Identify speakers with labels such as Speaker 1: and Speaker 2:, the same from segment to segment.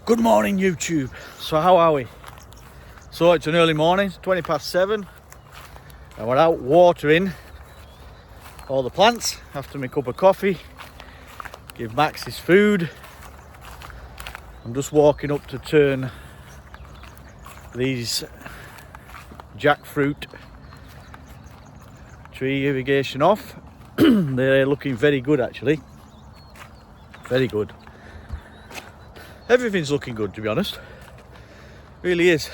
Speaker 1: Good morning, YouTube. So how are we? So it's an early morning, it's 20 past 7, and we're out watering all the plants after my cup of coffee, give Max his food. I'm just walking up to turn these jackfruit tree irrigation off. They're looking very good, actually. Very good. Everything's looking good, to be honest. Really is.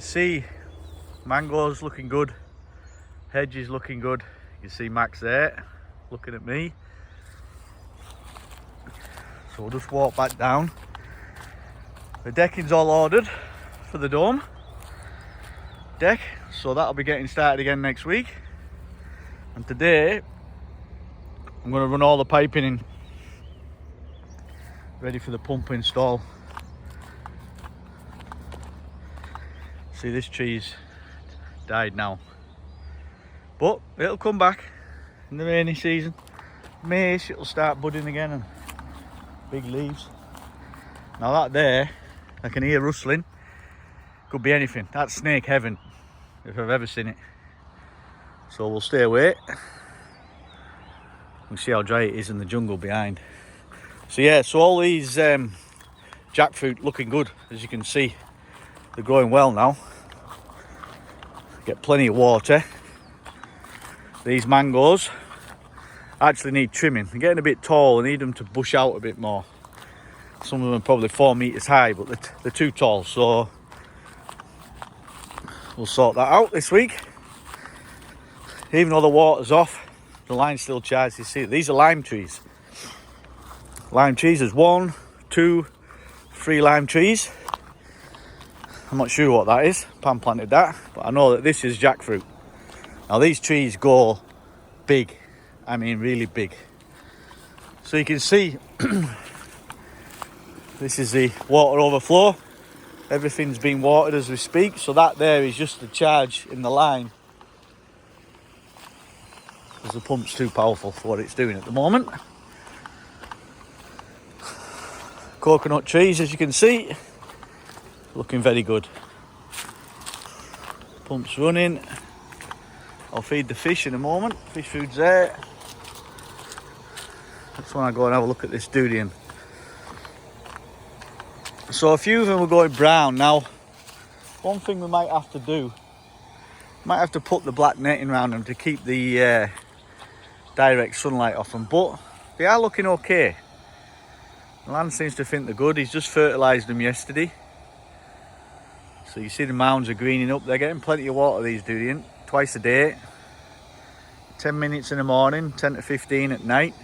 Speaker 1: See, mangoes looking good, hedges looking good. You can see Max there looking at me, so we'll just walk back down. The decking's all ordered for the dome deck, so that'll be getting started again next week. And today I'm going to run all the piping in, ready for the pump install. See, this tree's died now, but it'll come back in the rainy season. May-ish it'll start budding again and big leaves. Now that there, I can hear rustling. Could be anything. That's snake heaven if I've ever seen it. So we'll stay away. We'll see how dry it is in the jungle behind. So yeah, so all these jackfruit looking good, as you can see. They're growing well now. Get plenty of water. These mangoes actually need trimming. They're getting a bit tall. I need them to bush out a bit more. Some of them are probably 4 meters high, but they're too tall. So we'll sort that out this week. Even though the water's off, the line's still charged. You see, these are lime trees. Lime trees, there's 1, 2, 3 lime trees. I'm not sure what that is. Pam planted that, but I know that this is jackfruit. Now these trees go big. I mean really big. So you can see this is the water overflow. Everything's being watered as we speak. So that there is just the charge in the line, because the pump's too powerful for what it's doing at the moment. Coconut trees, as you can see, looking very good. Pump's running. I'll feed the fish in a moment. Fish food's there. That's when I go and have a look at this durian. So a few of them are going brown. Now, one thing we might have to do, might have to put the black netting around them to keep the direct sunlight off them, but they are looking okay. The land seems to think they're good. He's just fertilised them yesterday. So you see the mounds are greening up. They're getting plenty of water, these durian, twice a day. 10 minutes in the morning, 10 to 15 at night.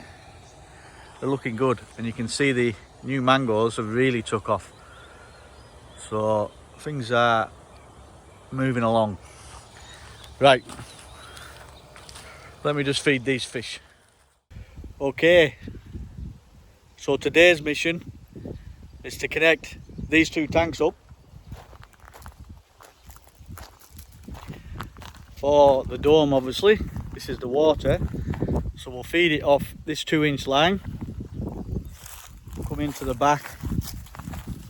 Speaker 1: They're looking good. And you can see the new mangoes have really took off. So things are moving along. Right. Let me just feed these fish. Okay. So today's mission is to connect these 2 tanks up for the dome. Obviously this is the water, so we'll feed it off this 2-inch line, come into the back,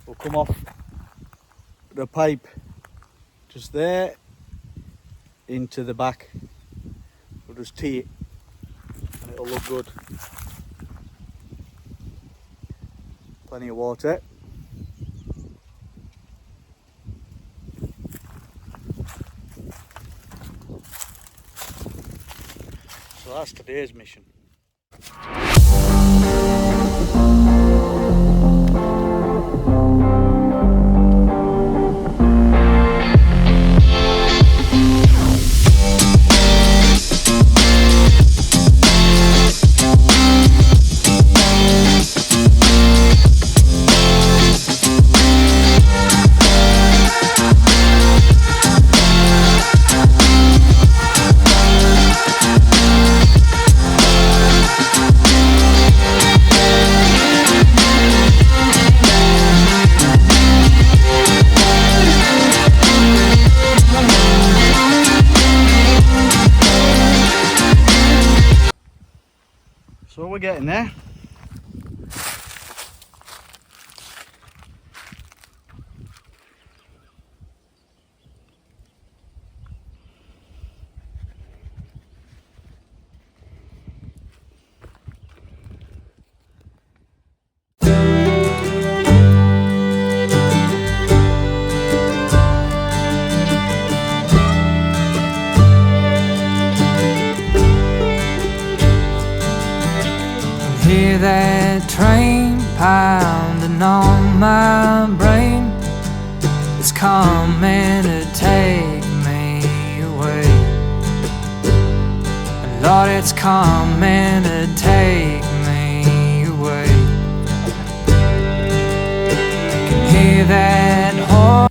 Speaker 1: we'll come off the pipe just there into the back. We'll just tee it and it'll look good. Plenty of water. So that's today's mission. getting there.
Speaker 2: Hear that train pounding on my brain. It's coming to take me away. Lord, it's coming to take me away. I can hear that horn.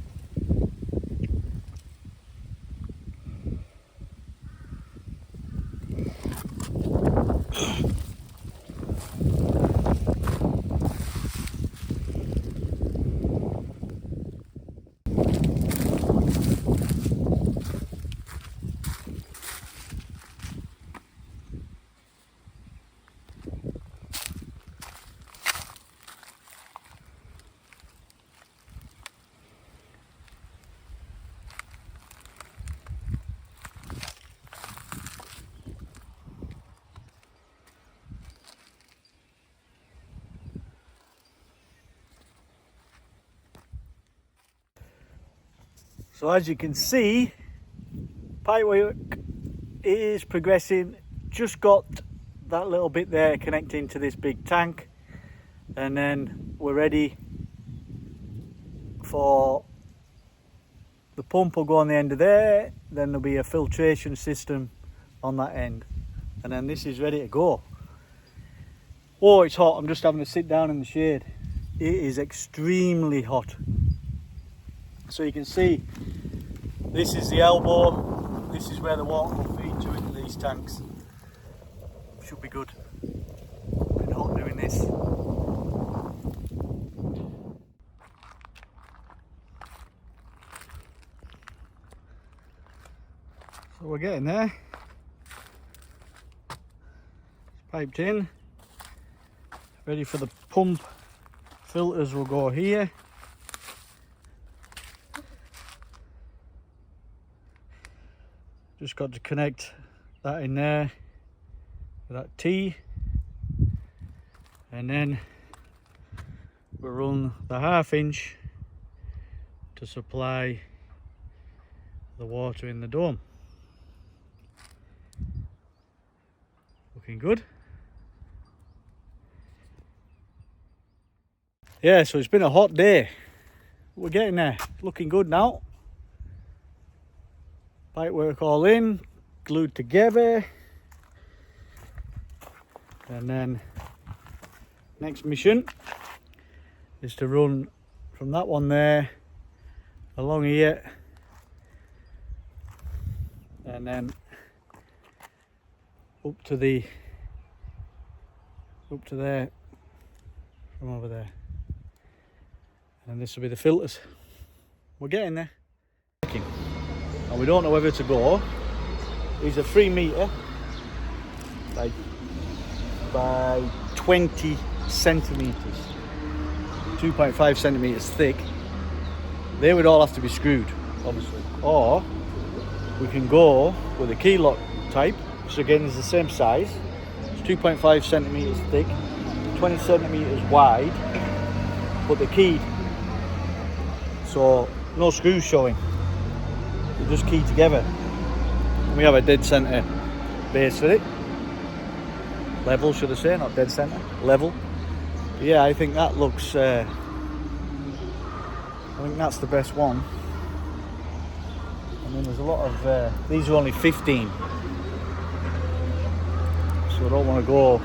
Speaker 1: So as you can see, pipework is progressing. Just got that little bit there connecting to this big tank, and then we're ready for the pump. Will go on the end of there, then there'll be a filtration system on that end, and then this is ready to go. Oh, it's hot. I'm just having to sit down in the shade. It is extremely hot. So you can see, this is the elbow, this is where the water will feed to into these tanks. Should be good. Been hot doing this. So we're getting there. It's piped in. Ready for the pump. Filters will go here. Just got to connect that in there with that T, and then we'll run the 1/2 inch to supply the water in the dome. Looking good. Yeah, so it's been a hot day. We're getting there. Looking good now. Pipework all in, glued together, and then next mission is to run from that one there along here, and then up to there from over there, and this will be the filters. We're getting there. And we don't know whether to go. These are 3 metre by 20 centimetres, 2.5 centimetres thick. They would all have to be screwed, obviously. Or we can go with a key lock type, which again is the same size. It's 2.5 centimetres thick, 20 centimetres wide, but they're keyed, so no screws showing. They're just keyed together. And we have a dead centre base for it. Level, should I say, not dead centre, level. But yeah, I think that looks, I think that's the best one. I mean, there's a lot of, these are only 15. So I don't want to go,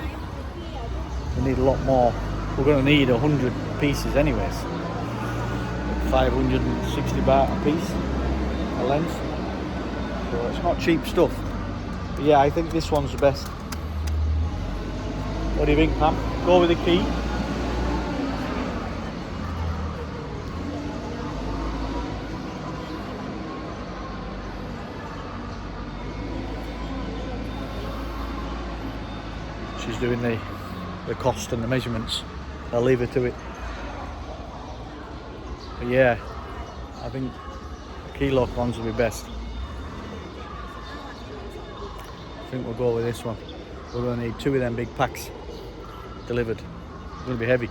Speaker 1: we need a lot more. We're going to need 100 pieces anyways. 560 baht a piece. A length, so it's not cheap stuff, but yeah, I think this one's the best. What do you think, Pam? Go with the key. She's doing the the cost and the measurements. I'll leave it to it. But yeah, I think kilo cons will be best. I think we'll go with this one. We're going to need 2 of them big packs delivered. It's going to be heavy.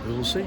Speaker 1: We will see.